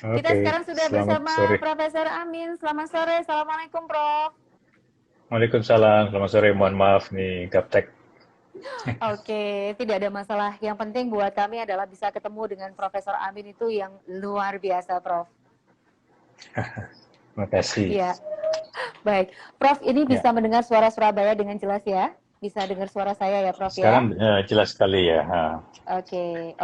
Kita Oke, sekarang sudah selamat bersama sore. Profesor Amin. Selamat sore. Assalamualaikum, Prof. Waalaikumsalam, selamat sore. Mohon maaf nih, gaptek. Oke, tidak ada masalah. Yang penting buat kami adalah bisa ketemu dengan Profesor Amin itu yang luar biasa, Prof. Makasih. Iya, baik. Prof, ini Ya, bisa mendengar suara Surabaya dengan jelas ya? Bisa dengar suara saya ya, Prof ya? sekarang jelas sekali ya. Oke.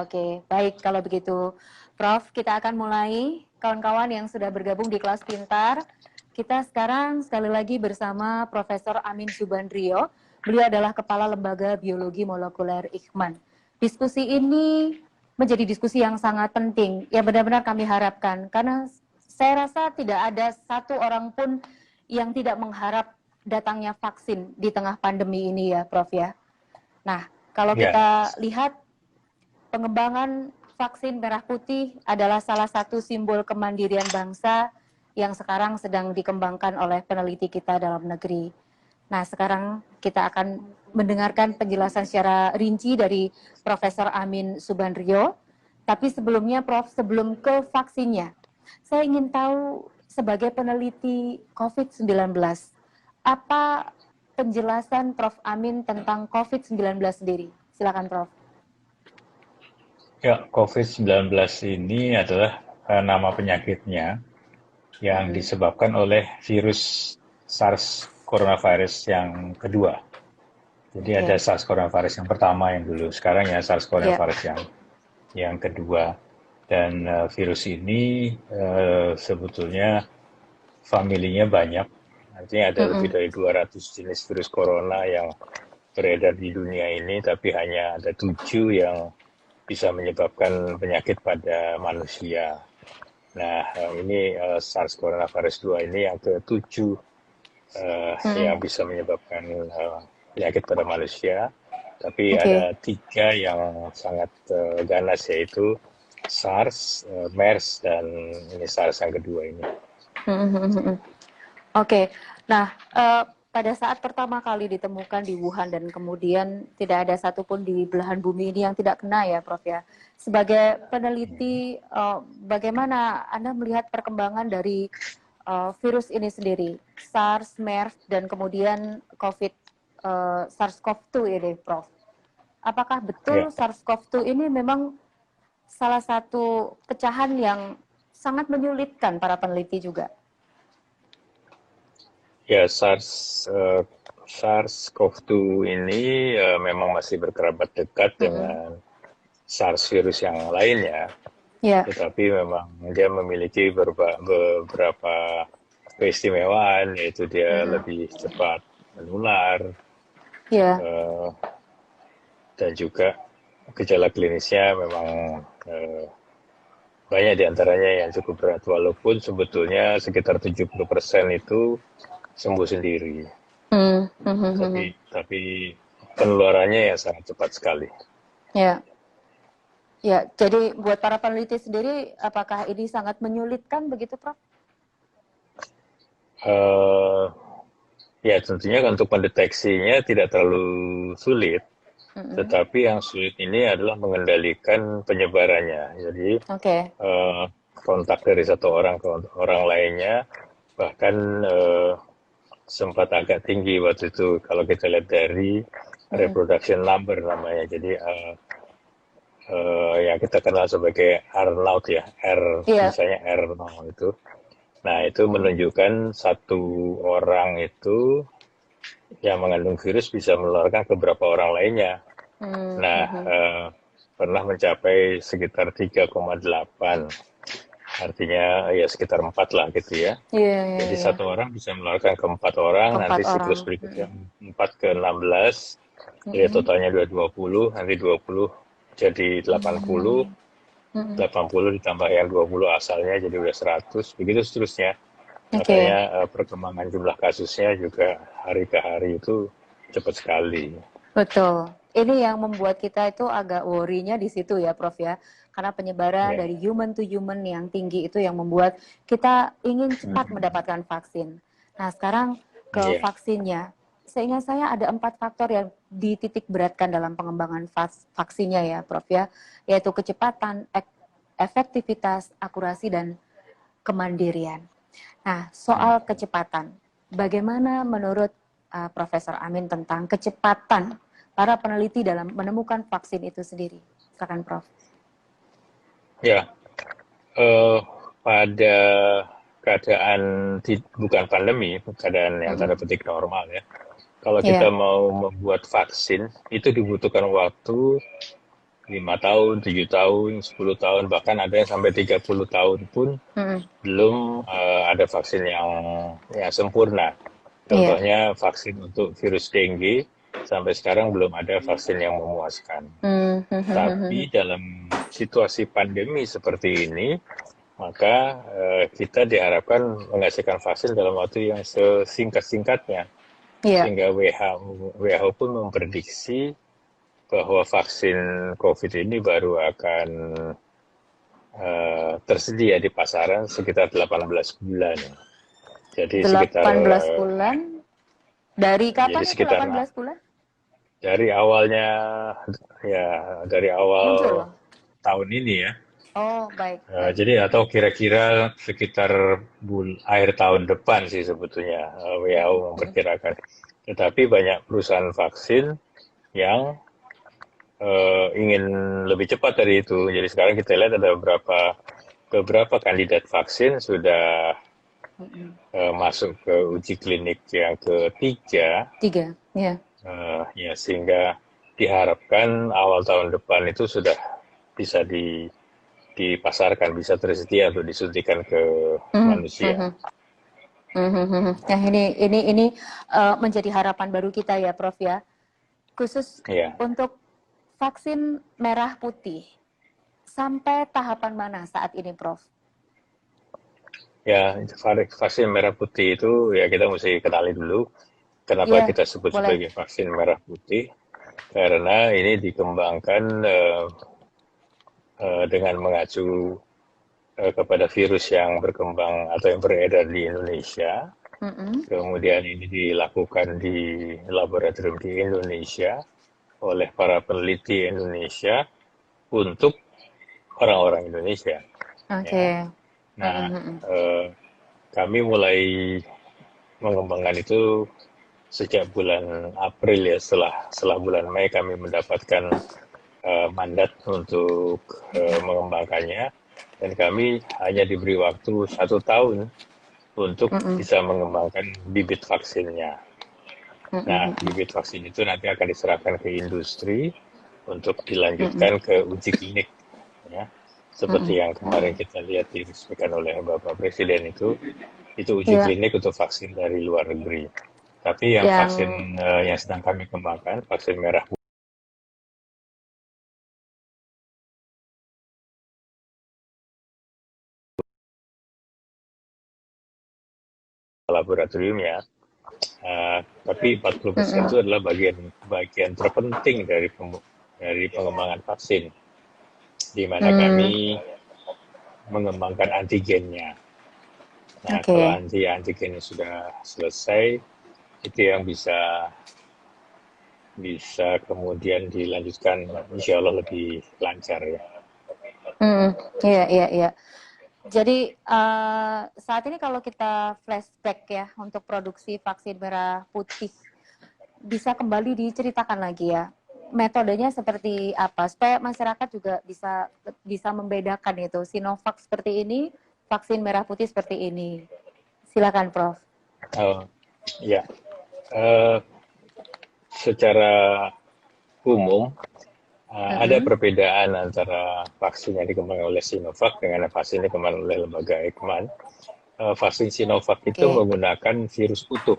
Baik, kalau begitu. Prof, kita akan mulai. Kawan-kawan yang sudah bergabung di kelas pintar, kita sekarang sekali lagi bersama Profesor Amin Subandrio. Beliau adalah Kepala Lembaga Biologi Molekuler IKMAN. Diskusi ini menjadi diskusi yang sangat penting, yang benar-benar kami harapkan, karena saya rasa tidak ada satu orang pun yang tidak mengharap datangnya vaksin di tengah pandemi ini ya, Prof ya. Nah, kalau Ya, kita lihat pengembangan vaksin merah putih adalah salah satu simbol kemandirian bangsa yang sekarang sedang dikembangkan oleh peneliti kita dalam negeri. Nah, sekarang kita akan mendengarkan penjelasan secara rinci dari Profesor Amin Subandrio. Tapi sebelumnya, Prof, sebelum ke vaksinnya, saya ingin tahu sebagai peneliti COVID-19, apa penjelasan Prof Amin tentang COVID-19 sendiri? Silakan, Prof. ya, COVID-19 ini adalah nama penyakitnya yang disebabkan oleh virus SARS coronavirus yang kedua. Jadi ada Oke. SARS coronavirus yang pertama yang dulu, sekarang ya SARS Ya. coronavirus yang kedua. Dan virus ini sebetulnya familinya banyak. Artinya ada lebih Mm-mm. dari 200 jenis virus corona yang beredar di dunia ini, tapi hanya ada 7 yang bisa menyebabkan penyakit pada manusia. Nah, ini SARS coronavirus 2 ini yang ke-7 yang Mm-mm. bisa menyebabkan penyakit pada manusia. Tapi Oke. ada 3 yang sangat ganas, yaitu SARS, MERS, dan ini SARS yang kedua ini. Mm-mm. Oke. Nah, pada saat pertama kali ditemukan di Wuhan dan kemudian tidak ada satupun di belahan bumi ini yang tidak kena ya, Prof ya. Sebagai peneliti, bagaimana Anda melihat perkembangan dari virus ini sendiri, SARS, MERS, dan kemudian COVID, SARS-CoV-2 ini, Prof? Apakah betul Ya, SARS-CoV-2 ini memang salah satu pecahan yang sangat menyulitkan para peneliti juga? ya, SARS-CoV-2 ini memang masih berkerabat dekat Mm-mm. dengan SARS virus yang lainnya, Ya. tetapi memang dia memiliki beberapa keistimewaan, yaitu dia Mm-mm. lebih cepat menular, Ya. eh, dan juga gejala klinisnya memang eh, banyak diantaranya yang cukup berat, walaupun sebetulnya sekitar 70% itu sembuh sendiri. Hmm. Tapi penularannya ya sangat cepat sekali. Ya. Ya, jadi buat para peneliti sendiri, apakah ini sangat menyulitkan begitu, Prof? Eh, ya tentunya untuk mendeteksinya tidak terlalu sulit, Mm-mm. tetapi yang sulit ini adalah mengendalikan penyebarannya. Jadi Oke. eh, kontak dari satu orang ke orang lainnya bahkan sempat agak tinggi waktu itu kalau kita lihat dari Mm-mm. reproduction number namanya. Jadi yang kita kenal sebagai R naught ya, R Iya. misalnya R0 itu. Nah, itu menunjukkan satu orang itu yang mengandung virus bisa menularkan ke beberapa orang lainnya. Nah, Mm-hmm. pernah mencapai sekitar 3,8, artinya ya sekitar 4 lah gitu ya. Iya, iya, Jadi iya. satu orang bisa menularkan ke 4 orang, nanti Keempat siklus orang. berikutnya Mm-mm. 4 ke 16, ya Mm-mm. totalnya 20, nanti 20 jadi 80, Mm-mm. Mm-mm. 80 ditambah yang 20 asalnya jadi udah 100, begitu seterusnya. Makanya Oke. perkembangan jumlah kasusnya juga hari ke hari itu cepat sekali. Betul. Ini yang membuat kita itu agak worry-nya di situ ya, Prof ya. Karena penyebaran Ya, dari human to human yang tinggi itu yang membuat kita ingin cepat mendapatkan vaksin. Nah, sekarang ke ya, vaksinnya. Seingat saya ada 4 faktor yang dititik beratkan dalam pengembangan vaksinnya ya, Prof ya. Yaitu kecepatan, efektivitas, akurasi, dan kemandirian. Nah, soal kecepatan, bagaimana menurut Profesor Amin tentang kecepatan para peneliti dalam menemukan vaksin itu sendiri? Silakan, Prof. Ya, pada keadaan bukan pandemi, keadaan yang tanda petik normal ya. Kalau kita mau membuat vaksin, itu dibutuhkan waktu 5 tahun, 7 tahun, 10 tahun, bahkan ada yang sampai 30 tahun pun belum ada vaksin yang sempurna. Contohnya vaksin untuk virus dengue, sampai sekarang belum ada vaksin yang memuaskan. Tapi dalam situasi pandemi seperti ini, maka kita diharapkan menghasilkan vaksin dalam waktu yang sesingkat-singkatnya. Sehingga WHO pun memprediksi bahwa vaksin COVID ini baru akan tersedia di pasaran sekitar 18 bulan. Jadi 18 bulan? Dari kapan itu 18 bulan? Dari awalnya, ya dari awal tahun ini ya. Oh, baik. Jadi atau kira-kira sekitar akhir tahun depan sih sebetulnya WHO memperkirakan. Tetapi banyak perusahaan vaksin yang ingin lebih cepat dari itu. Jadi sekarang kita lihat ada beberapa kandidat vaksin sudah masuk ke uji klinik yang ketiga. Ya. Ya, sehingga diharapkan awal tahun depan itu sudah bisa dipasarkan, bisa tersedia atau disuntikan ke manusia. Nah, ini menjadi harapan baru kita ya, Prof ya. Khusus untuk vaksin merah putih, sampai tahapan mana saat ini, Prof? Ya, vaksin merah putih itu ya kita mesti kenali dulu kenapa kita sebut sebagai vaksin merah putih. Karena ini dikembangkan dengan mengacu kepada virus yang berkembang atau yang beredar di Indonesia. Kemudian ini dilakukan di laboratorium di Indonesia oleh para peneliti Indonesia untuk orang-orang Indonesia. Ya. Nah, kami mulai mengembangkan itu sejak bulan April ya, setelah bulan Mei kami mendapatkan mandat untuk mengembangkannya, dan kami hanya diberi waktu 1 tahun untuk bisa mengembangkan bibit vaksinnya. Nah, bibit vaksin itu nanti akan diserahkan ke industri untuk dilanjutkan ke uji klinik, ya. Seperti yang kemarin kita lihat diresmikan oleh Bapak Presiden itu uji klinik untuk vaksin dari luar negeri. Tapi yang vaksin yang sedang kami kembangkan, vaksin merah putih laboratoriumnya, tapi 40% itu adalah bagian terpenting dari pengembangan vaksin, di mana kami mengembangkan antigennya. Nah, kalau antigennya sudah selesai, itu yang bisa kemudian dilanjutkan, insya Allah lebih lancar ya. Iya. Jadi saat ini kalau kita flashback ya untuk produksi vaksin merah putih, bisa kembali diceritakan lagi ya metodenya seperti apa supaya masyarakat juga bisa membedakan itu Sinovac seperti ini, vaksin merah putih seperti ini. Silakan, Prof. Ya, secara umum ada perbedaan antara vaksin yang dikembangkan oleh Sinovac dengan vaksin yang dikembangkan oleh lembaga Eijkman. Vaksin Sinovac itu menggunakan virus utuh.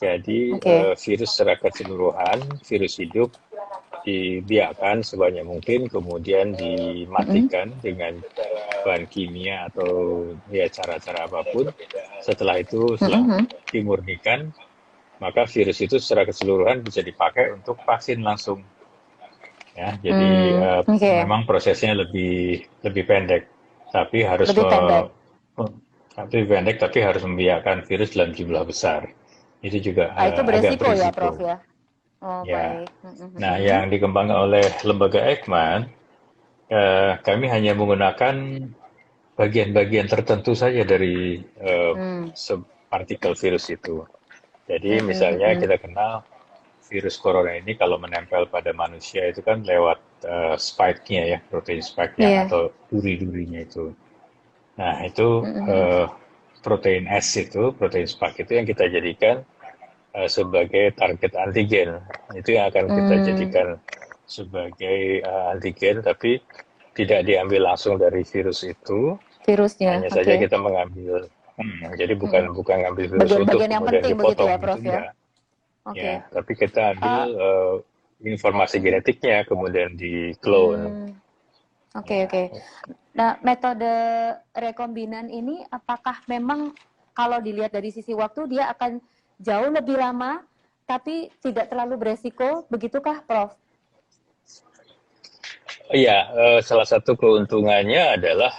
Jadi virus secara keseluruhan, virus hidup dibiarkan sebanyak mungkin, kemudian dimatikan dengan bahan kimia atau ya cara-cara apapun. Setelah itu, setelah dimurnikan, maka virus itu secara keseluruhan bisa dipakai untuk vaksin langsung. Ya, jadi memang prosesnya lebih pendek, tapi harus membiarkan virus dalam jumlah besar. Itu juga itu beresiko agak berisiko. Ya, Prof ya. Baik. Nah, yang dikembangkan oleh lembaga Eijkman, kami hanya menggunakan bagian-bagian tertentu saja dari Hmm. partikel virus itu. Jadi Hmm, hmm, misalnya hmm. kita kenal virus corona ini kalau menempel pada manusia itu kan lewat spike-nya ya, protein spike-nya Iya. atau duri-durinya itu. Nah itu Hmm, hmm, hmm. protein S itu, protein spike itu yang kita jadikan sebagai target antigen. Itu yang akan kita Hmm, jadikan sebagai antigen, tapi tidak diambil langsung dari virus itu, virusnya, hanya saja oke. kita mengambil, jadi Hmm, hmm. bukan bukan ngambil virus utuh Bagian-bagian yang kemudian penting begitu ya, dipotong, itu Prof ya? enggak. Ya, Oke. tapi kita ambil Eh, informasi mm-mm. genetiknya kemudian di clone. Hmm, oke, Ya, oke. Nah, metode rekombinan ini apakah memang kalau dilihat dari sisi waktu dia akan jauh lebih lama tapi tidak terlalu beresiko, begitukah, Prof? iya, salah satu keuntungannya adalah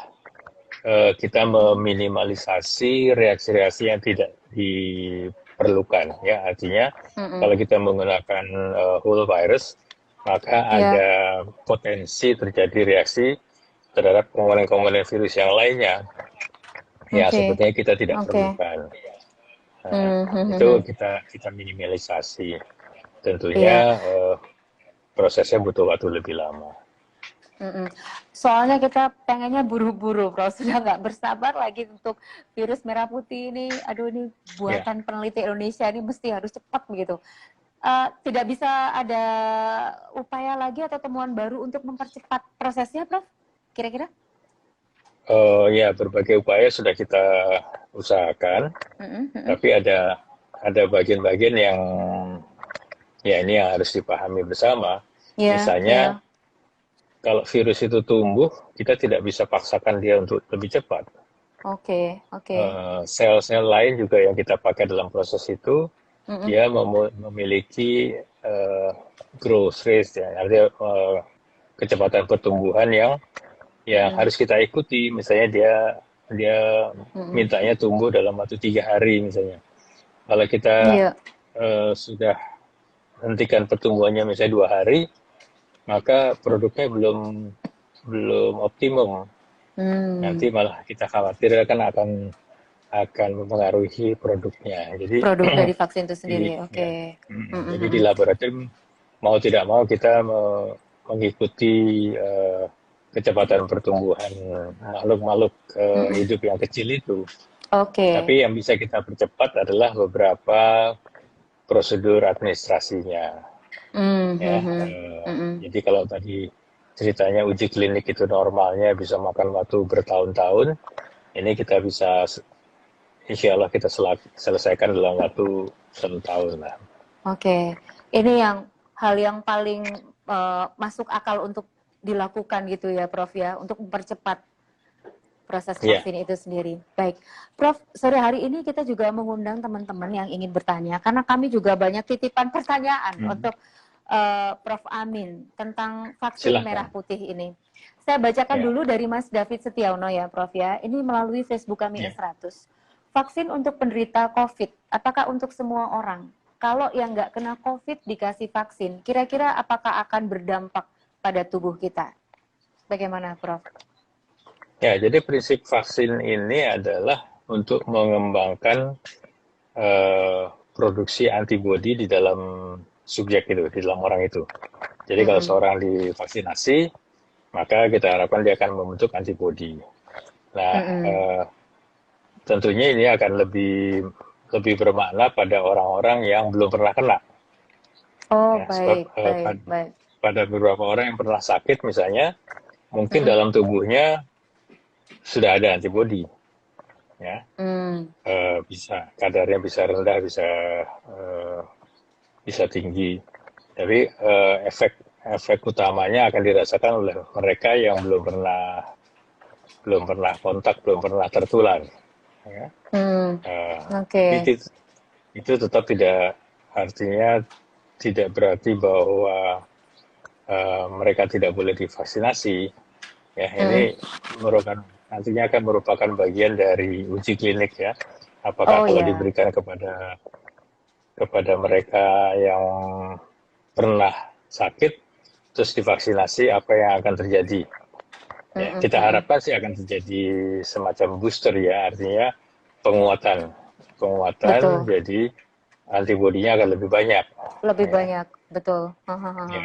kita meminimalisasi reaksi-reaksi yang tidak diperlukan. Ya, artinya Mm-mm. kalau kita menggunakan whole virus, maka Ya, ada potensi terjadi reaksi terhadap komponen-komponen virus yang lainnya yang oke, sebetulnya kita tidak oke. perlukan. Nah, Hmm, hmm, hmm, itu hmm. kita minimalisasi. Iya. Tentunya prosesnya butuh waktu lebih lama. Mm-mm. Soalnya kita pengennya buru-buru, Prof. Sudah nggak bersabar lagi untuk virus merah putih ini. Aduh, ini Ya, buatan peneliti Indonesia ini mesti harus cepat begitu. Tidak bisa ada upaya lagi atau temuan baru untuk mempercepat prosesnya, Prof? Kira-kira? ya berbagai upaya sudah kita usahakan, Mm-mm, mm-mm. tapi ada bagian-bagian yang ya ini yang harus dipahami bersama. Ya, Misalnya ya. kalau virus itu tumbuh, kita tidak bisa paksakan dia untuk lebih cepat. Oke, oke. Sel-sel lain juga yang kita pakai dalam proses itu, Mm-mm, dia memiliki growth rate, ya, artinya kecepatan pertumbuhan yang mm-mm, harus kita ikuti. Misalnya dia dia mm-mm. mintanya tumbuh dalam waktu 3 hari misalnya. Kalau kita Iya. sudah hentikan pertumbuhannya misalnya 2 hari, maka produknya belum belum optimum. Hmm, Nanti malah kita khawatir kan akan mempengaruhi produknya. Jadi produk dari vaksin itu di sendiri. ya, Oke. jadi di Mm-mm, laboratorium mau tidak mau kita mengikuti kecepatan pertumbuhan makhluk-makhluk mm-mm. hidup yang kecil itu. Oke. Tapi yang bisa kita percepat adalah beberapa prosedur administrasinya. Ya, Mm-mm, mm-mm. jadi kalau tadi ceritanya uji klinik itu normalnya bisa makan waktu bertahun-tahun, ini kita bisa, insya Allah kita selesaikan dalam waktu 1 tahun lah. Oke, ini yang hal yang paling masuk akal untuk dilakukan gitu ya, Prof ya, untuk mempercepat proses Iya, vaksin itu sendiri. Baik, Prof, sore hari ini kita juga mengundang teman-teman yang ingin bertanya, karena kami juga banyak titipan pertanyaan hmm. untuk Prof Amin tentang vaksin merah Silahkan. putih ini. Saya bacakan Ya, dulu dari Mas David Setiono ya, Prof ya. Ini melalui Facebook kami ya. S100. Vaksin untuk penderita COVID, apakah untuk semua orang? Kalau yang nggak kena COVID dikasih vaksin, kira-kira apakah akan berdampak pada tubuh kita? Bagaimana, Prof? Ya, jadi prinsip vaksin ini adalah untuk mengembangkan produksi antibodi di dalam subjek itu, di dalam orang itu. Jadi kalau Mm-mm. seorang divaksinasi, maka kita harapkan dia akan membentuk antibodi. Nah, Mm-mm. tentunya ini akan lebih lebih bermakna pada orang-orang yang belum pernah kena. Oh, Ya, sebab baik, baik, baik. pada beberapa orang yang pernah sakit misalnya, mungkin Mm-mm. dalam tubuhnya sudah ada antibodi. Ya, Mm. bisa kadarnya bisa rendah, eh, bisa tinggi. Tapi efek utamanya akan dirasakan oleh mereka yang belum pernah kontak, belum pernah tertular. Ya. Mm. Tapi Oke. itu tetap tidak, artinya tidak berarti bahwa mereka tidak boleh divaksinasi. Ya, Mm-mm. ini merupakan, nantinya akan merupakan bagian dari uji klinik ya. Apakah Oh kalau ya. diberikan kepada kepada mereka yang pernah sakit terus divaksinasi apa yang akan terjadi? Ya, Mm-mm, kita mm-mm. harapkan sih akan terjadi semacam booster ya, artinya penguatan, Betul, jadi antibodinya akan lebih banyak. lebih Ya, banyak, betul. Hahaha. ya.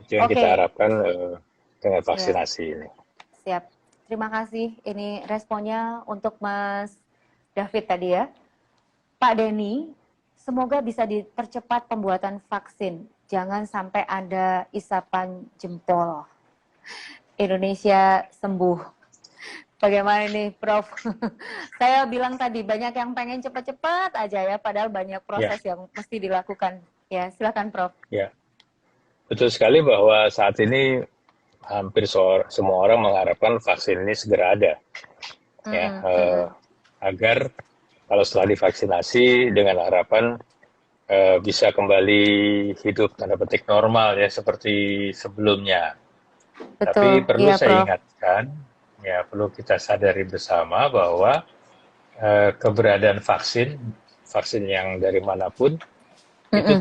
Itu yang kita Oke, harapkan dengan ya, vaksinasi ini. siap. Terima kasih. Ini responnya untuk Mas David tadi ya. Pak Denny, semoga bisa dipercepat pembuatan vaksin. Jangan sampai ada isapan jempol. Indonesia sembuh. Bagaimana nih, Prof? Saya bilang tadi banyak yang pengen cepat-cepat aja ya, padahal banyak Ya, proses yang mesti dilakukan. Ya, silakan, Prof. ya. Betul sekali bahwa saat ini hampir semua orang mengharapkan vaksin ini segera ada, ya, Mm-mm, mm-mm. agar kalau setelah divaksinasi dengan harapan bisa kembali hidup tanda petik normal ya seperti sebelumnya. Tapi Betul, perlu iya, saya Prof. ingatkan, ya perlu kita sadari bersama bahwa keberadaan vaksin yang dari manapun itu Mm-mm.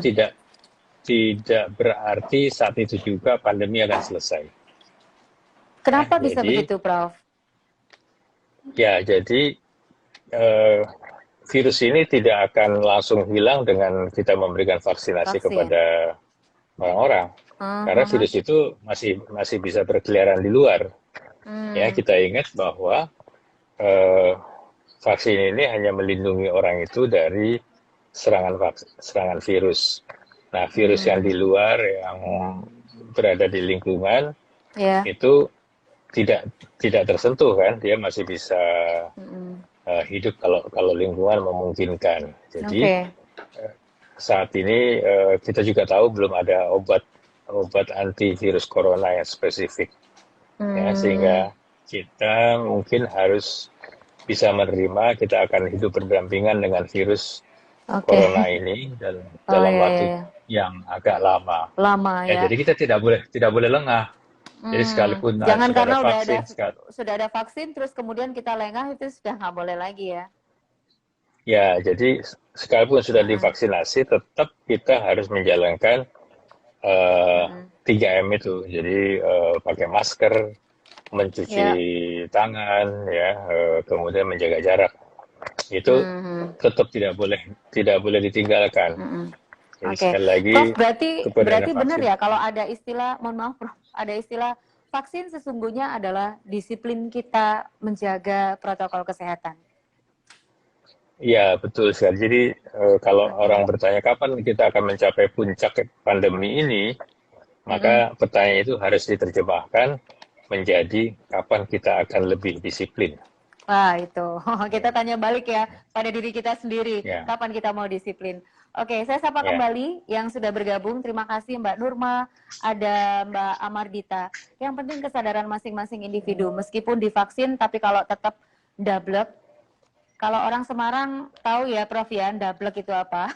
tidak berarti saat itu juga pandemi akan selesai. Ya, Kenapa bisa jadi begitu, Prof? jadi eh, virus ini tidak akan langsung hilang dengan kita memberikan vaksinasi Vaksin. kepada orang-orang. Karena Uh-huh. virus itu masih bisa berkeliaran di luar. Ya, Hmm. kita ingat bahwa eh, vaksin ini hanya melindungi orang itu dari serangan virus. Nah, virus yang di Hmm. luar yang berada di lingkungan Ya. itu tidak tidak tersentuh kan, dia masih bisa Mm-mm. hidup kalau lingkungan memungkinkan. Jadi Oke. saat ini kita juga tahu belum ada obat antivirus corona yang spesifik, ya Hmm. sehingga kita mungkin harus bisa menerima kita akan hidup berdampingan dengan virus Oke. corona ini Oh dalam ya, ya, waktu ya. yang agak lama. Lama Ya, ya. jadi kita tidak boleh lengah. Jadi sekalipun Jangan sudah ada karena vaksin, sudah ada vaksin terus kemudian kita lengah, itu sudah nggak boleh lagi ya. ya jadi sekalipun sudah Heeh. divaksinasi, tetap kita harus menjalankan eh, Mm-mm. 3M itu. Jadi pakai masker, mencuci Ya. tangan, ya, kemudian menjaga jarak. Itu Mhm. tetap tidak boleh ditinggalkan. Mhm. Jadi Oke, sekali lagi Prof, berarti keberadaan benar vaksin. ya kalau ada istilah, mohon maaf Prof, ada istilah vaksin sesungguhnya adalah disiplin kita menjaga protokol kesehatan. Iya, betul sekali. Jadi kalau Oke. orang bertanya kapan kita akan mencapai puncak pandemi ini, Mm-mm. maka pertanyaan itu harus diterjemahkan menjadi kapan kita akan lebih disiplin. Wah, itu. Kita Ya, tanya balik ya pada diri kita sendiri, ya, kapan kita mau disiplin. Oke, saya sapa ya. kembali yang sudah bergabung. Terima kasih Mbak Nurma, ada Mbak Amardita. Yang penting kesadaran masing-masing individu. Meskipun divaksin, tapi kalau tetap double. Kalau orang Semarang tahu ya Prof ya, double itu apa?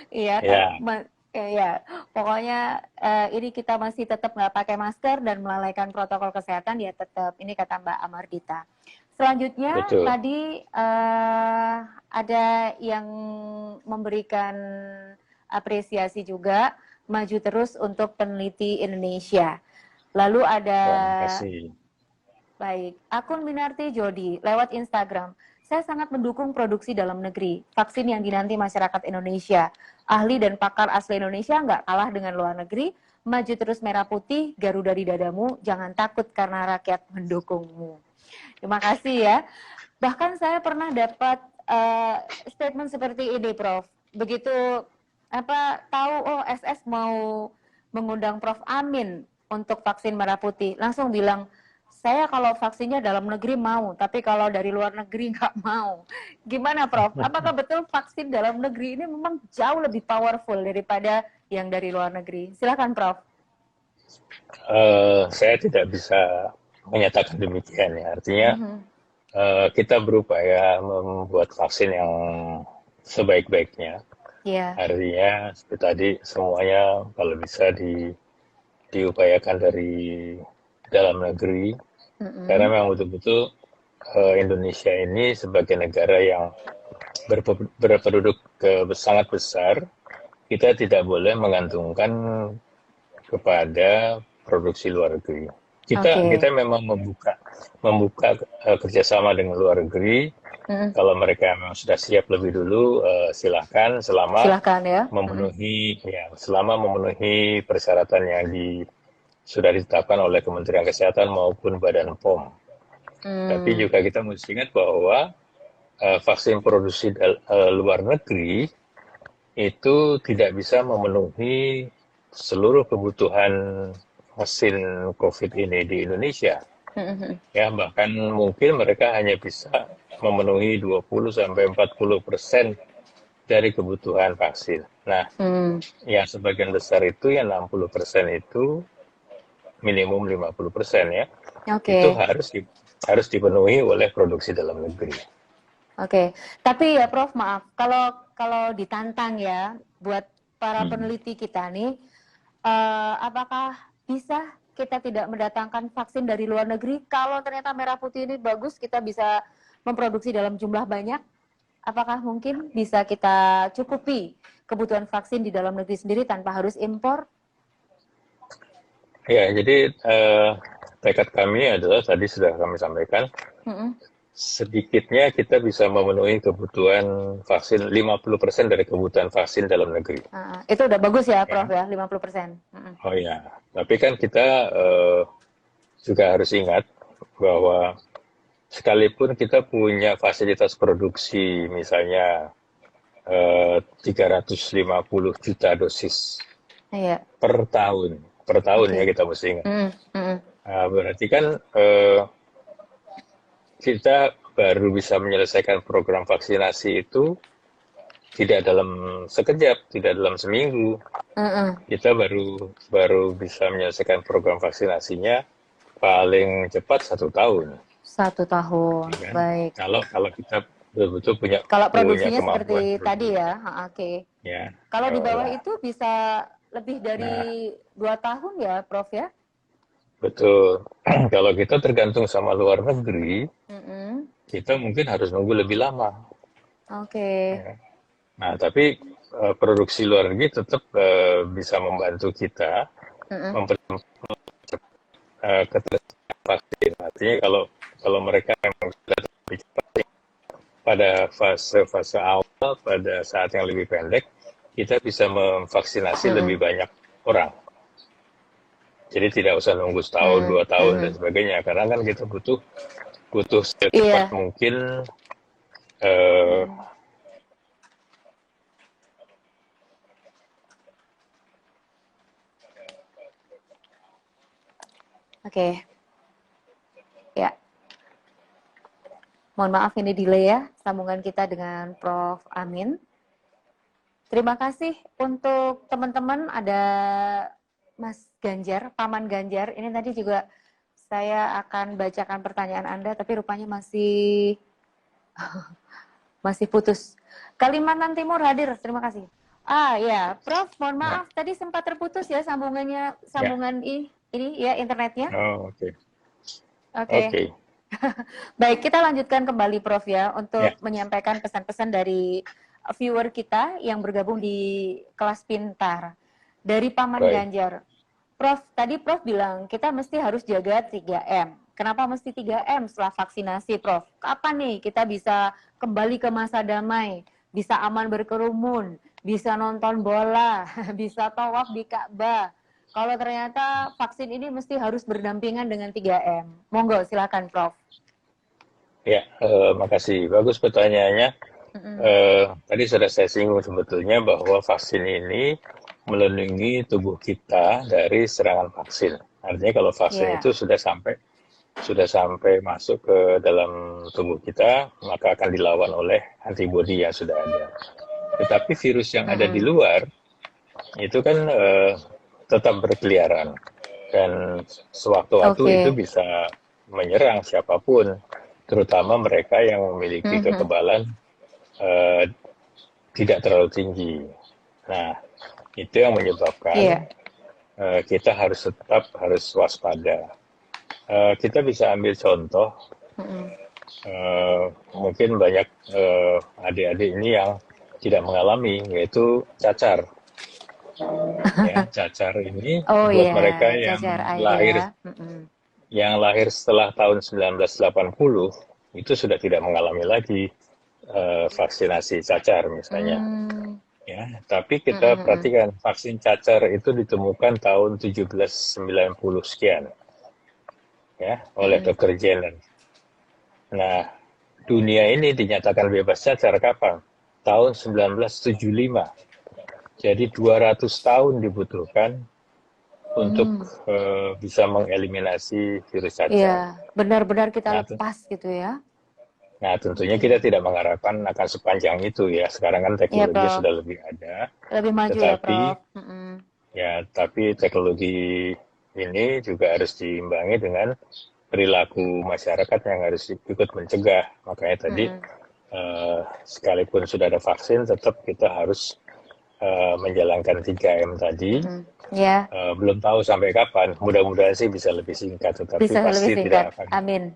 Iya, Ya, ya, pokoknya ini kita masih tetap nggak pakai masker dan melalaikan protokol kesehatan ya tetap. Ini kata Mbak Amardita. Selanjutnya betul. tadi ada yang memberikan apresiasi juga, maju terus untuk peneliti Indonesia. Lalu ada Wah, makasih. baik, akun Minarti Jodi lewat Instagram. Saya sangat mendukung produksi dalam negeri, vaksin yang dinanti masyarakat Indonesia. Ahli dan pakar asli Indonesia nggak kalah dengan luar negeri. Maju terus merah putih, Garuda di dadamu, jangan takut karena rakyat mendukungmu. Terima kasih ya. Bahkan saya pernah dapat statement seperti ini, Prof. Begitu tahu SS mau mengundang Prof Amin untuk vaksin merah putih, langsung bilang saya kalau vaksinnya dalam negeri mau, tapi kalau dari luar negeri nggak mau. Gimana, Prof? Apakah betul vaksin dalam negeri ini memang jauh lebih powerful daripada yang dari luar negeri? Silakan, Prof. Saya tidak bisa menyatakan demikian ya. Artinya Mhm. kita berupaya membuat vaksin yang sebaik-baiknya. Iya. Artinya seperti tadi semuanya kalau bisa diupayakan dari dalam negeri. Karena Mhm. memang betul-betul Indonesia ini sebagai negara yang berpenduduk sangat besar, kita tidak boleh menggantungkan kepada produksi luar negeri. kita memang membuka kerjasama dengan luar negeri. Kalau mereka memang sudah siap lebih dulu, silahkan selama ya. selama memenuhi persyaratan yang sudah ditetapkan oleh Kementerian Kesehatan maupun Badan POM. Tapi juga kita mesti ingat bahwa vaksin produksi luar negeri itu tidak bisa memenuhi seluruh kebutuhan vaksin COVID ini di Indonesia. Ya, bahkan mungkin mereka hanya bisa memenuhi 20-40% dari kebutuhan vaksin. Nah, yang sebagian besar itu, yang 60% itu minimum 50% ya. Itu harus dipenuhi oleh produksi dalam negeri. Tapi ya Prof, maaf, kalau ditantang ya buat para peneliti kita nih, apakah bisa kita tidak mendatangkan vaksin dari luar negeri kalau ternyata merah putih ini bagus, kita bisa memproduksi dalam jumlah banyak? Apakah mungkin bisa kita cukupi kebutuhan vaksin di dalam negeri sendiri tanpa harus impor? Ya, jadi tekad kami adalah tadi sudah kami sampaikan, sedikitnya kita bisa memenuhi kebutuhan vaksin 50% dari kebutuhan vaksin dalam negeri. Itu udah bagus ya, Prof ya, 50%. Oh ya, tapi kan kita juga harus ingat bahwa sekalipun kita punya fasilitas produksi misalnya 350 juta dosis per tahun ya, kita mesti ingat. Berarti kan kita baru bisa menyelesaikan program vaksinasi itu tidak dalam sekejap, tidak dalam seminggu. Kita baru bisa menyelesaikan program vaksinasinya paling cepat 1 tahun. 1 tahun, ya kan? Baik. Kalau kita betul-betul punya produksinya seperti tadi ya, Ya. Kalau di bawah itu bisa lebih dari 2 tahun ya, Prof ya? Betul. Kalau kita tergantung sama luar negeri, kita mungkin harus nunggu lebih lama. Ya. Nah, tapi produksi luar negeri tetap bisa membantu kita mempercepat ketersediaan vaksin. Artinya kalau mereka memang sudah pada fase awal, pada saat yang lebih pendek, kita bisa memvaksinasi lebih banyak orang. Jadi tidak usah nunggu setahun, 2 tahun dan sebagainya, karena kan kita butuh secepat mungkin Ya. Mohon maaf ini delay ya sambungan kita dengan Prof Amin. Terima kasih untuk teman-teman, ada Mas Ganjar, Paman Ganjar. Ini tadi juga saya akan bacakan pertanyaan Anda, tapi rupanya masih putus. Kalimantan Timur hadir, terima kasih. Ya, Prof, mohon maaf, tadi sempat terputus ya sambungan ini ya internetnya. Oke. Baik, kita lanjutkan kembali Prof ya untuk menyampaikan pesan-pesan dari viewer kita yang bergabung di kelas pintar. Dari Paman Ganjar. Prof, tadi Prof bilang kita mesti harus jaga 3M. Kenapa mesti 3M setelah vaksinasi, Prof? Kapan nih kita bisa kembali ke masa damai, bisa aman berkerumun, bisa nonton bola, bisa tawaf di Ka'bah? Kalau ternyata vaksin ini mesti harus berdampingan dengan 3M. Monggo, silakan Prof. Ya, makasih. Bagus pertanyaannya. Tadi sudah saya singgung sebetulnya bahwa vaksin ini melindungi tubuh kita dari serangan vaksin. Artinya kalau vaksin itu sudah sampai masuk ke dalam tubuh kita, maka akan dilawan oleh antibodi yang sudah ada. Tetapi virus yang ada di luar itu kan tetap berkeliaran dan sewaktu-waktu itu bisa menyerang siapapun, terutama mereka yang memiliki kekebalan tidak terlalu tinggi. Nah, itu yang menyebabkan kita harus waspada. Kita bisa ambil contoh, mungkin banyak adik-adik ini yang tidak mengalami, yaitu cacar. Ya, cacar ini buat mereka yang lahir yang lahir setelah tahun 1980 itu sudah tidak mengalami lagi vaksinasi cacar misalnya. Hmm. Ya, tapi kita Mm-mm-mm. perhatikan vaksin cacar itu ditemukan tahun 1790 sekian ya oleh Mm-mm. Dr. Jenner. Nah, dunia ini dinyatakan bebas cacar kapan? Tahun 1975. Jadi 200 tahun dibutuhkan untuk Hmm. bisa mengeliminasi virus Iya, cacar. benar-benar kita Nah, lepas gitu ya. nah, tentunya Oke. kita tidak mengharapkan akan sepanjang itu ya. Sekarang kan Iya, teknologinya Prof. sudah lebih ada, Lebih maju ya, tetapi Prof. Mm-mm. tapi teknologi ini juga harus diimbangi dengan perilaku masyarakat yang harus ikut mencegah. Makanya tadi Mm-mm. sekalipun sudah ada vaksin, tetap kita harus menjalankan 3M tadi. Mm-mm. Ya, Belum tahu sampai kapan. Mudah-mudahan sih bisa lebih singkat, tetapi bisa lebih pasti singkat. Amin.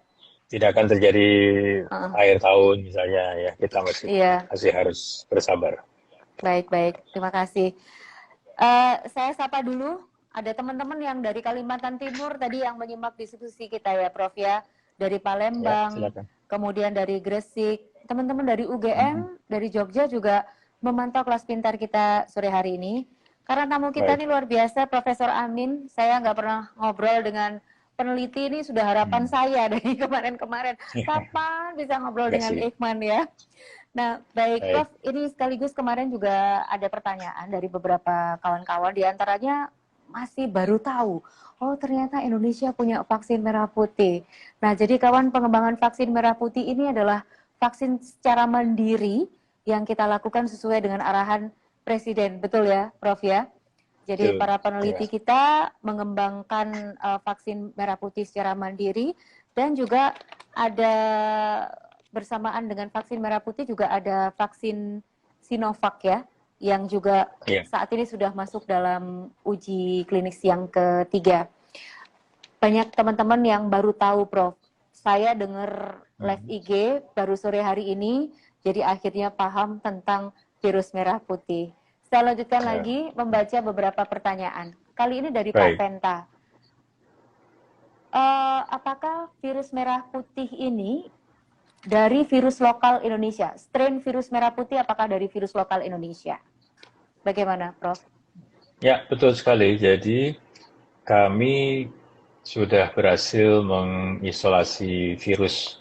tidak akan terjadi Heeh. akhir tahun misalnya ya. Kita Iya, masih harus bersabar. baik-baik. Terima kasih. Saya sapa dulu. Ada teman-teman yang dari Kalimantan Timur tadi yang menyimak diskusi kita ya, Prof ya. Dari Ya, Palembang, silakan. kemudian dari Gresik, teman-teman dari Mhm. UGM, dari Jogja juga memantau kelas pintar kita sore hari ini. Karena tamu kita Baik. ini luar biasa, Profesor Amin. Saya nggak pernah ngobrol dengan peneliti ini, sudah harapan Hmm. saya dari kemarin-kemarin. Ya, Kapan bisa ngobrol terima dengan kasih. Ikhman ya? Nah, baik Baik. Prof, ini sekaligus kemarin juga ada pertanyaan dari beberapa kawan-kawan, di antaranya masih baru tahu, oh ternyata Indonesia punya vaksin merah putih. Nah, jadi kawan, pengembangan vaksin merah putih ini adalah vaksin secara mandiri yang kita lakukan sesuai dengan arahan Presiden, betul ya Prof ya? Jadi Betul. para Ya. peneliti kita mengembangkan vaksin merah putih secara mandiri, dan juga ada bersamaan dengan vaksin merah putih juga ada vaksin Sinovac ya, yang juga Ya. saat ini sudah masuk dalam uji klinis yang ketiga. Banyak teman-teman yang baru tahu, Prof. Saya dengar live Mhm. IG baru sore hari ini, jadi akhirnya paham tentang virus merah putih. Saya lanjutkan Ya. lagi membaca beberapa pertanyaan. Kali ini dari Pak Baik. Penta. Apakah virus merah putih ini dari virus lokal Indonesia? Strain virus merah putih apakah dari virus lokal Indonesia? Bagaimana, Prof? Ya, betul sekali. Jadi kami sudah berhasil mengisolasi virus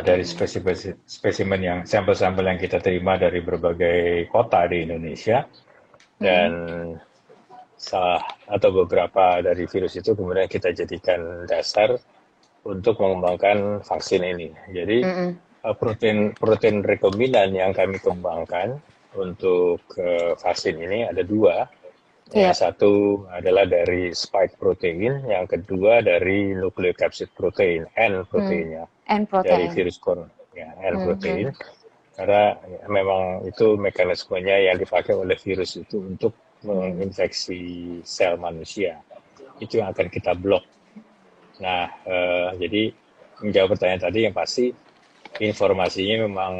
dari Mm-mm. spesimen yang sampel-sampel yang kita terima dari berbagai kota di Indonesia, dan Mm-mm. salah atau beberapa dari virus itu kemudian kita jadikan dasar untuk mengembangkan vaksin ini. Jadi Mm-mm. protein protein rekombinan yang kami kembangkan untuk vaksin ini ada dua. Yang Iya. satu adalah dari spike protein, yang kedua dari nucleocapsid protein, N Mm. proteinnya And dari protein. virus corona, ya, N protein. Mm-hmm. Karena ya, memang itu mekanismenya yang dipakai oleh virus itu untuk Mm. menginfeksi sel manusia. Itu yang akan kita blok. Nah, jadi menjawab pertanyaan tadi, yang pasti informasinya memang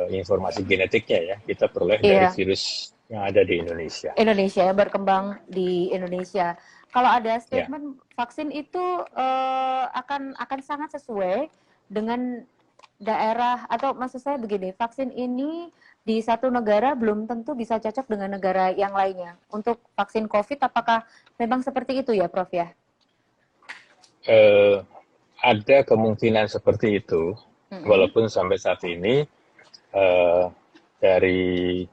informasi genetiknya ya kita peroleh dari Iya, virus yang ada di Indonesia. Indonesia ya, berkembang di Indonesia. Kalau ada Ya, statement vaksin itu akan sangat sesuai dengan daerah, atau maksud saya begini, vaksin ini di satu negara belum tentu bisa cocok dengan negara yang lainnya. Untuk vaksin COVID, apakah memang seperti itu ya, Prof ya? eh, ada kemungkinan seperti itu, Mm-mm. walaupun sampai saat ini eh, dari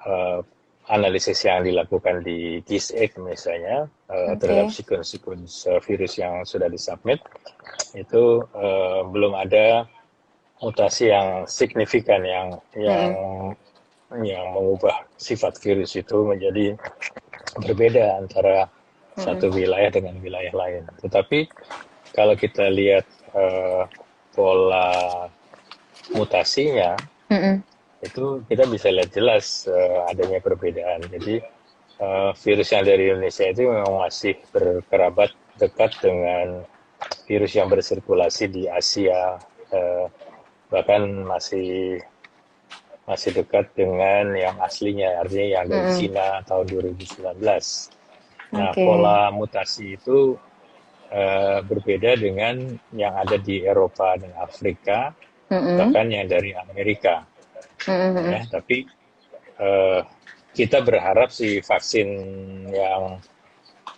eh, analisis yang dilakukan di GISAID misalnya terhadap Oke. sequence virus yang sudah disubmit itu belum ada mutasi yang signifikan Mm-mm. yang mengubah sifat virus itu menjadi berbeda antara Mm-mm. satu wilayah dengan wilayah lain. Tetapi kalau kita lihat eh, pola mutasinya, Mm-mm. itu kita bisa lihat jelas adanya perbedaan. Jadi virus yang dari Indonesia itu memang masih berkerabat dekat dengan virus yang bersirkulasi di Asia, bahkan masih dekat dengan yang aslinya, artinya yang dari Mm-mm. Cina tahun 2019. Nah, Oke. pola mutasi itu berbeda dengan yang ada di Eropa dan Afrika, Mm-mm. bahkan yang dari Amerika. Mm-mm. Ya, tapi eh, kita berharap si vaksin yang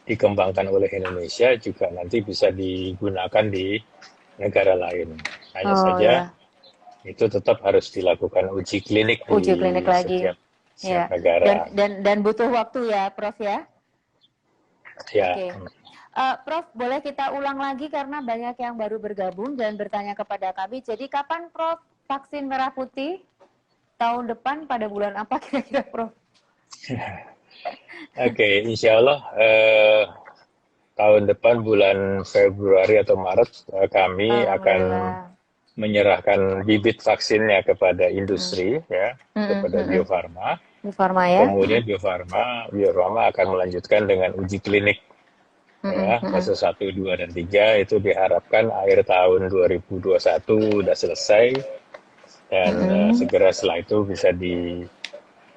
dikembangkan oleh Indonesia juga nanti bisa digunakan di negara lain. Hanya Oh saja ya, itu tetap harus dilakukan uji klinik uji klinik di lagi. setiap Ya, negara. dan butuh waktu ya, Prof ya. Ya, Oke. Prof, boleh kita ulang lagi karena banyak yang baru bergabung dan bertanya kepada kami. Jadi kapan Prof vaksin merah putih? Tahun depan pada bulan apa kira-kira Prof? oke, insya Allah tahun depan bulan Februari atau Maret kami akan Alhamdulillah. menyerahkan bibit vaksinnya kepada Hmm. industri, ya, kepada Bio Farma. Di Farma ya. Kemudian Bio Farma akan melanjutkan dengan uji klinik, ya, fase 1, 2, dan 3 itu diharapkan akhir tahun 2021 sudah selesai dan segera setelah itu bisa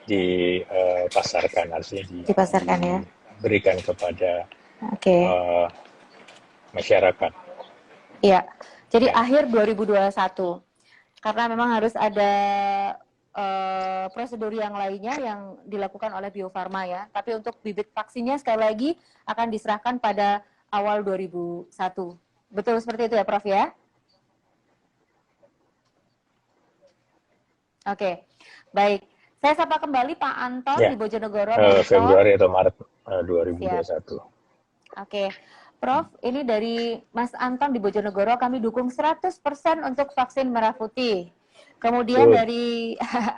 dipasarkan, artinya Dipasarkan ya. diberikan kepada Oke. eh, masyarakat. Iya. Jadi Ya, akhir 2021. Karena memang harus ada prosedur yang lainnya yang dilakukan oleh Bio Farma ya. Tapi untuk bibit vaksinnya sekali lagi akan diserahkan pada awal 2001. Betul seperti itu ya Prof ya? Oke. Baik. Saya sapa kembali Pak Anton ya, di Bojonegoro. Pak Anton. Februari atau Maret Siap. 2021. Oke. Prof, ini dari Mas Anton di Bojonegoro, kami dukung 100% untuk vaksin merah putih. Kemudian Good. dari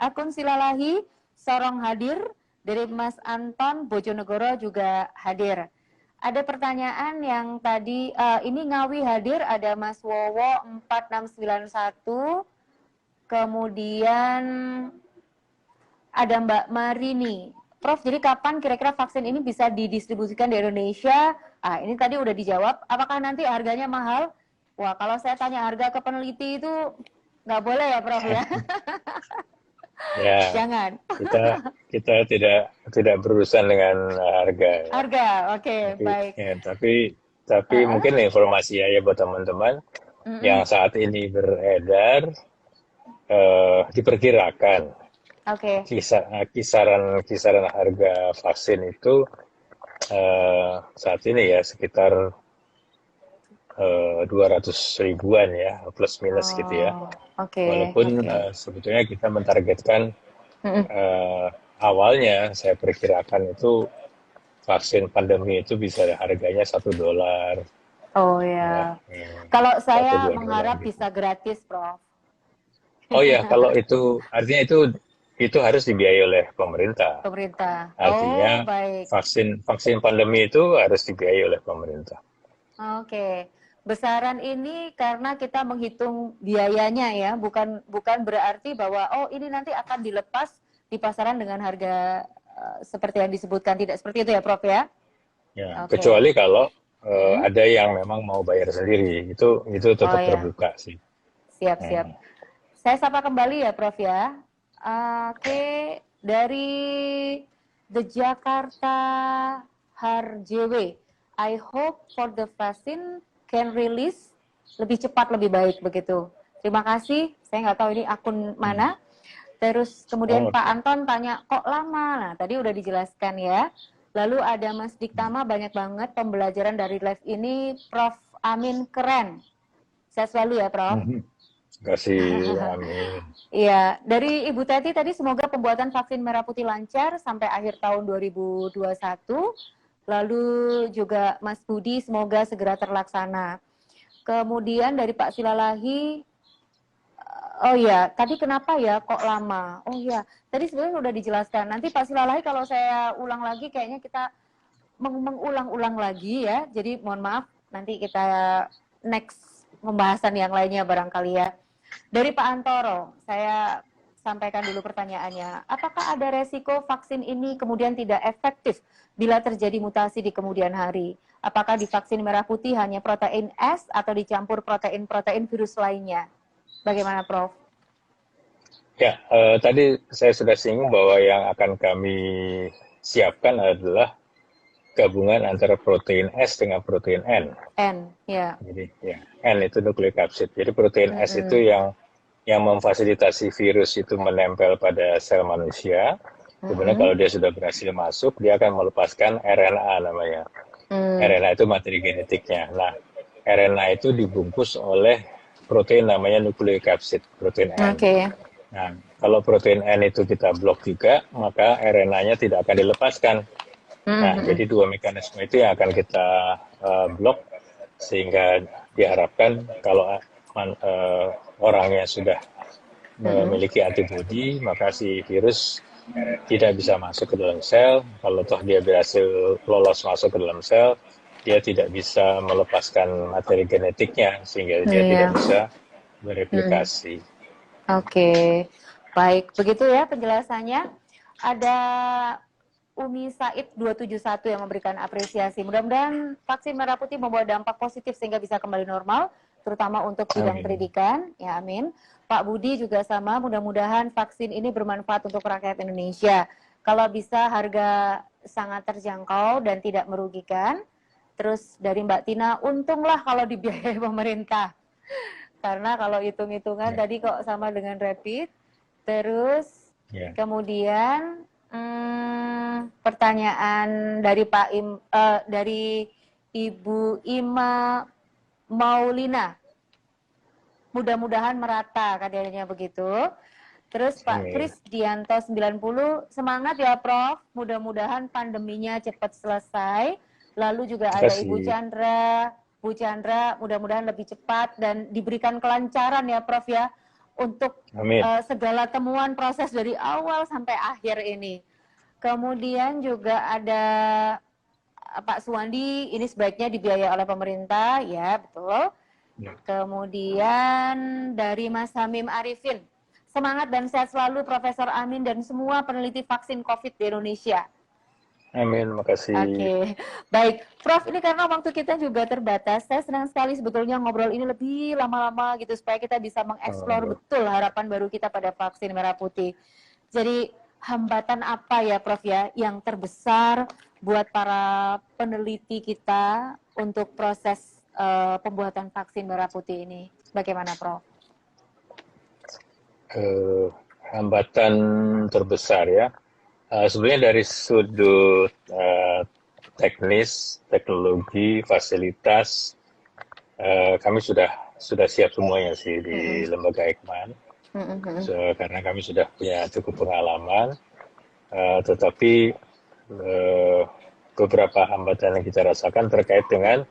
akun Silalahi, Sorong hadir, dari Mas Anton Bojonegoro juga hadir. Ada pertanyaan yang tadi, ini Ngawi hadir, ada Mas Wowo 4691, kemudian ada Mbak Marini. Prof, jadi kapan kira-kira vaksin ini bisa didistribusikan di Indonesia? Ini tadi udah dijawab. Apakah nanti harganya mahal? Wah, kalau saya tanya harga ke peneliti itu nggak boleh ya, Prof ya? Ya, Jangan. kita tidak berurusan dengan harga, ya. Harga, oke, Tapi baik. ya, tapi mungkin informasi ya buat teman-teman yang saat ini beredar, diperkirakan Oke. kisaran harga vaksin itu saat ini ya sekitar 200 ribuan ya, plus minus gitu ya. Oh, oke, Walaupun oke. sebetulnya kita mentargetkan awalnya saya perkirakan itu vaksin pandemi itu bisa harganya $1, Oh ya, ya. Kalau satu saya dua dolar mengharap gitu. bisa gratis, Prof. Oh ya, kalau itu artinya itu harus dibiayai oleh pemerintah. Pemerintah. Oh, Artinya baik. vaksin pandemi itu harus dibiayai oleh pemerintah. Oke, besaran ini karena kita menghitung biayanya ya, bukan berarti bahwa oh ini nanti akan dilepas di pasaran dengan harga seperti yang disebutkan, tidak seperti itu ya, Prof ya? Ya, Oke. kecuali kalau ada yang memang mau bayar sendiri, itu Oh tetap ya, terbuka sih. siap-siap. Saya sapa kembali ya, Prof ya. Oke, dari The Jakarta HRJW. I hope for the vaccine can release lebih cepat lebih baik begitu. Terima kasih. Saya nggak tahu ini akun mana. Terus kemudian Oh, Pak oke. Anton tanya kok lama. Nah tadi udah dijelaskan ya. Lalu ada Mas Diktama, banyak banget pembelajaran dari live ini. Prof Amin keren. Saya selalu ya Prof. Terima kasih, amin. Iya, dari Ibu Teti tadi semoga pembuatan vaksin merah putih lancar sampai akhir tahun 2021. Lalu juga Mas Budi semoga segera terlaksana. Kemudian dari Pak Silalahi, oh ya, tadi kenapa ya kok lama? Oh ya, tadi sebenarnya sudah dijelaskan. Nanti Pak Silalahi kalau saya ulang lagi kayaknya kita mengulang-ulang lagi ya. Jadi mohon maaf nanti kita next pembahasan yang lainnya barangkali ya. Dari Pak Antoro, saya sampaikan dulu pertanyaannya. Apakah ada resiko vaksin ini kemudian tidak efektif bila terjadi mutasi di kemudian hari? Apakah di vaksin merah putih hanya protein S atau dicampur protein-protein virus lainnya? Bagaimana, Prof? Ya, tadi saya sudah singgung bahwa yang akan kami siapkan adalah gabungan antara protein S dengan protein N. N, ya. Jadi ya, N itu nukleokapsid. Jadi protein S itu Mm-mm. yang memfasilitasi virus itu menempel pada sel manusia. Kemudian Mm-mm. kalau dia sudah berhasil masuk, dia akan melepaskan RNA namanya. Mm. RNA itu materi genetiknya. Nah, RNA itu dibungkus oleh protein namanya nukleokapsid, protein N. Oke. Nah, kalau protein N itu kita blok juga, maka RNA-nya tidak akan dilepaskan. Nah, Mm-mm. jadi dua mekanisme itu yang akan kita blok sehingga diharapkan kalau orangnya sudah Mm-mm. memiliki antibodi, maka si virus tidak bisa masuk ke dalam sel. Kalau toh dia berhasil lolos masuk ke dalam sel, dia tidak bisa melepaskan materi genetiknya sehingga dia Iya. tidak bisa Mm-mm. bereplikasi. Oke, baik. Begitu ya penjelasannya. Ada Umi Said 271 yang memberikan apresiasi. Mudah-mudahan vaksin merah putih membawa dampak positif sehingga bisa kembali normal, terutama untuk bidang Amin. pendidikan. Ya, amin. Pak Budi juga sama, mudah-mudahan vaksin ini bermanfaat untuk rakyat Indonesia. Kalau bisa harga sangat terjangkau dan tidak merugikan. Terus dari Mbak Tina, untunglah kalau dibiayai pemerintah. Karena kalau hitung-hitungan Ya. tadi kok sama dengan rapid. Terus Ya. kemudian pertanyaan dari dari Ibu Ima Maulina. Mudah-mudahan merata kadernya begitu. Terus Pak Amin. Krisdianto 90, semangat ya Prof. Mudah-mudahan pandeminya cepat selesai. Lalu juga Terima ada Ibu kasih. Chandra. Bu Chandra mudah-mudahan lebih cepat dan diberikan kelancaran ya Prof ya untuk Amin. segala temuan proses dari awal sampai akhir ini. Kemudian juga ada Pak Suwandi, ini sebaiknya dibiayai oleh pemerintah, ya betul. Ya. Kemudian dari Mas Hamim Arifin, semangat dan sehat selalu Profesor Amin dan semua peneliti vaksin COVID di Indonesia. Amin, makasih. Oke, baik. Prof, ini karena waktu kita juga terbatas, saya senang sekali sebetulnya ngobrol ini lebih lama-lama gitu, supaya kita bisa mengeksplor betul harapan baru kita pada vaksin merah putih. Jadi, hambatan apa ya Prof ya, yang terbesar buat para peneliti kita untuk proses pembuatan vaksin merah putih ini? Bagaimana Prof? Hambatan terbesar ya. Sebenarnya dari sudut teknis, teknologi, fasilitas, kami sudah siap semuanya sih di lembaga Eijkman, karena kami sudah punya cukup pengalaman. Tetapi beberapa hambatan yang kita rasakan terkait dengan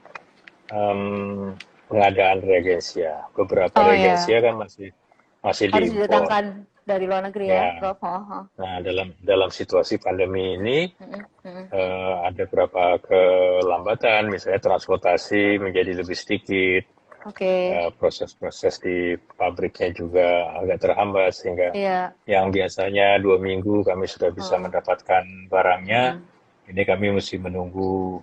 pengadaan reagensia. Beberapa reagensia kan masih harus diimpor. didatangkan dari luar negeri ya, Ya. Prof. Nah, dalam situasi pandemi ini ada beberapa kelambatan, misalnya transportasi menjadi lebih sedikit, proses-proses di pabriknya juga agak terhambat sehingga yang biasanya 2 minggu kami sudah bisa mendapatkan barangnya, ini kami mesti menunggu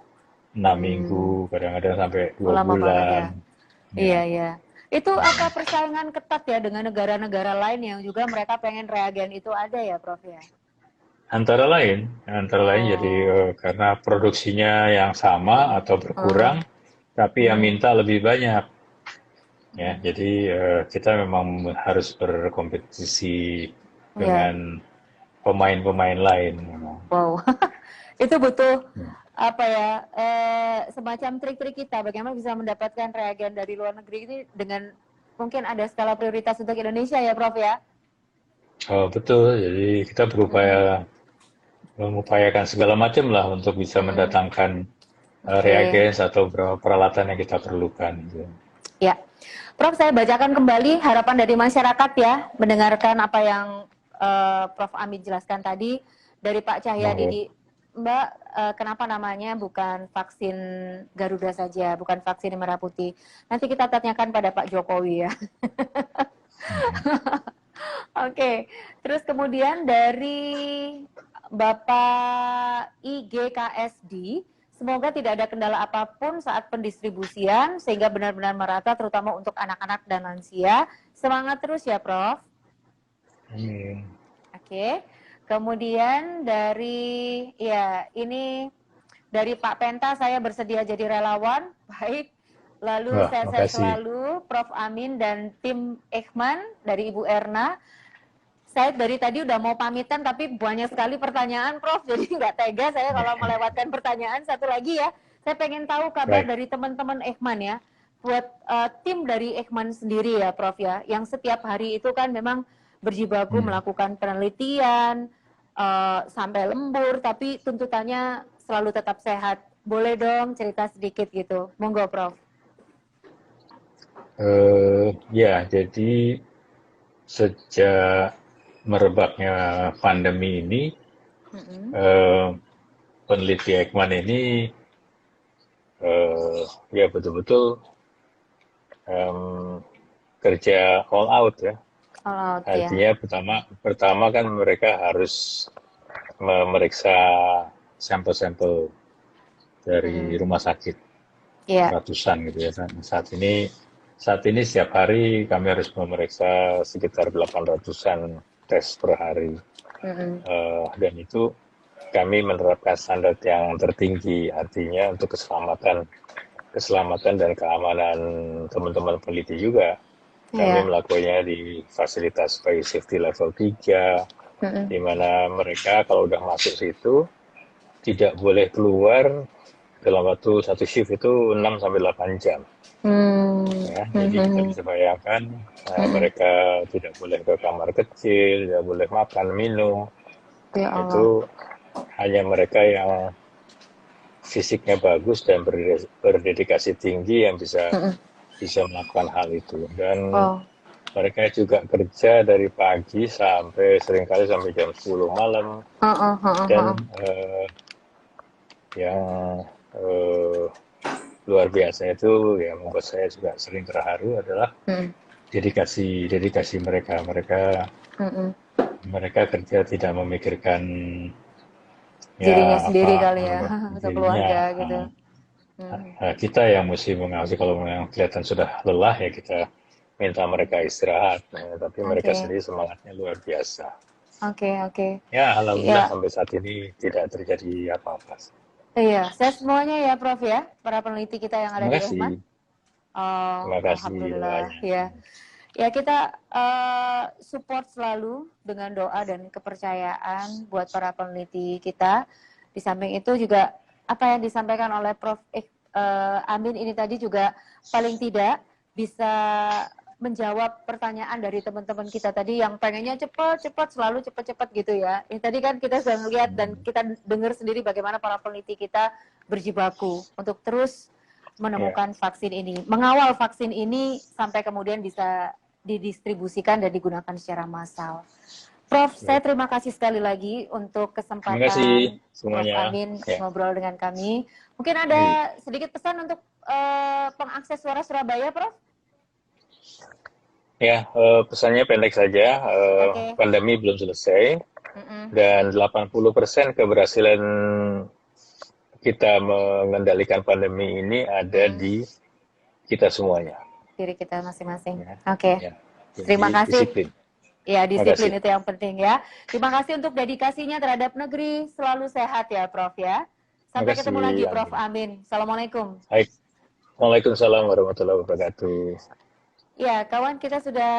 6 minggu, kadang-kadang sampai 2 lama banget ya. bulan. Iya, iya. Itu apa persaingan ketat ya dengan negara-negara lain yang juga mereka pengen reagen itu ada ya, Prof ya? Antara lain jadi karena produksinya yang sama atau berkurang, tapi yang minta lebih banyak. Ya, jadi kita memang harus berkompetisi dengan pemain-pemain lain. Wow, itu butuh apa ya, semacam trik-trik kita bagaimana bisa mendapatkan reagen dari luar negeri ini dengan mungkin ada skala prioritas untuk Indonesia ya, Prof ya? Oh betul, jadi kita mengupayakan segala macam lah untuk bisa mendatangkan reagen atau peralatan yang kita perlukan. Ya, Prof, saya bacakan kembali harapan dari masyarakat ya, mendengarkan apa yang Prof Amin jelaskan tadi dari Pak Cahyadi. Mbak, kenapa namanya bukan vaksin Garuda saja, bukan vaksin merah putih? Nanti kita tanyakan pada Pak Jokowi ya. Oke, terus kemudian dari Bapak IGKSD, semoga tidak ada kendala apapun saat pendistribusian sehingga benar-benar merata terutama untuk anak-anak dan lansia. Semangat terus ya, Prof. Oke. Kemudian dari ini Dari Pak Penta, saya bersedia jadi relawan. Baik. Lalu Wah, sehat makasih. selalu Prof. Amin dan tim Ekman dari Ibu Erna. Saya dari tadi udah mau pamitan tapi banyak sekali pertanyaan Prof. Jadi nggak tega saya kalau melewatkan pertanyaan. Satu lagi ya, saya pengen tahu kabar Baik. dari teman-teman Ekman ya. Buat tim dari Ekman sendiri ya Prof ya, yang setiap hari itu kan memang berjibaku melakukan penelitian, sampai lembur, tapi tuntutannya selalu tetap sehat. Boleh dong cerita sedikit gitu. Monggo Prof. Ya, jadi sejak merebaknya pandemi ini, Mm-mm. eh, peneliti Ekman ini ya betul-betul em, kerja all out ya. All out ya. Artinya pertama kan mereka harus memeriksa sampel-sampel dari Mm-mm. rumah sakit Iya. ratusan gitu ya. Saat ini setiap hari kami harus memeriksa sekitar 800-an tes per hari. Mm-mm. Dan itu kami menerapkan standar yang tertinggi, artinya untuk keselamatan dan keamanan teman-teman peneliti juga. Kami Iya. melakukannya di fasilitas safety level 3, Mm-mm. di mana mereka kalau udah masuk situ tidak boleh keluar dalam waktu satu shift itu 6 sampai 8 jam. Hmm. Ya, jadi kita Mm-mm. bisa bayangkan Mm-mm. mereka tidak boleh ke kamar kecil, tidak boleh makan, minum. Ya Allah. Itu hanya mereka yang fisiknya bagus dan berdedikasi tinggi yang bisa Mm-mm. bisa melakukan hal itu. Dan Oh. mereka juga kerja dari pagi sampai seringkali sampai jam 10 malam. Dan yang eh, luar biasa itu yang membuat saya juga sering terharu adalah Mm-mm. dedikasi dedikasi mereka. Mm-mm. Mereka kerja tidak memikirkan Dirinya ya sendiri apa kali ya, atau dirinya. keluarga gitu. Mm. Kita yang mesti mengawasi kalau memang kelihatan sudah lelah ya kita minta mereka istirahat. Tapi mereka Oke. sendiri semangatnya luar biasa. Oke, oke. Ya, alhamdulillah Ya, sampai saat ini tidak terjadi apa-apa. iya. Saya semuanya ya, Prof ya, para peneliti kita yang ada Terima di Ekman. kasih. Oh, Terima kasih alhamdulillah doanya. ya. Ya kita support selalu dengan doa dan kepercayaan buat para peneliti kita. Di samping itu juga apa yang disampaikan oleh Prof. Amin ini tadi juga paling tidak bisa menjawab pertanyaan dari teman-teman kita tadi yang pengennya cepat-cepat, selalu cepat-cepat gitu ya. Ini tadi kan kita sudah melihat dan kita dengar sendiri bagaimana para peneliti kita berjibaku untuk terus Ya, menemukan vaksin ini, mengawal vaksin ini sampai kemudian bisa didistribusikan dan digunakan secara massal. Prof, saya baik. terima kasih sekali lagi untuk Terima kasih kesempatan Prof. semuanya. Amin Ya, ngobrol dengan kami. Mungkin baik. ada sedikit pesan untuk pengakses suara Surabaya, Prof? Ya, pesannya pendek saja. Oke. Pandemi belum selesai Mm-mm. dan 80% keberhasilan kita mengendalikan pandemi ini ada Mm. di kita semuanya. Diri kita masing-masing. Ya, Oke. ya. Terima Jadi kasih. disiplin. Ya, Terima disiplin kasih. itu yang penting ya. Terima kasih untuk dedikasinya terhadap negeri. Selalu sehat ya, Prof ya. Terima Sampai kasih. ketemu lagi, Prof. Amin. Amin. Assalamualaikum. Baik. Waalaikumsalam warahmatullahi wabarakatuh. Ya, kawan kita sudah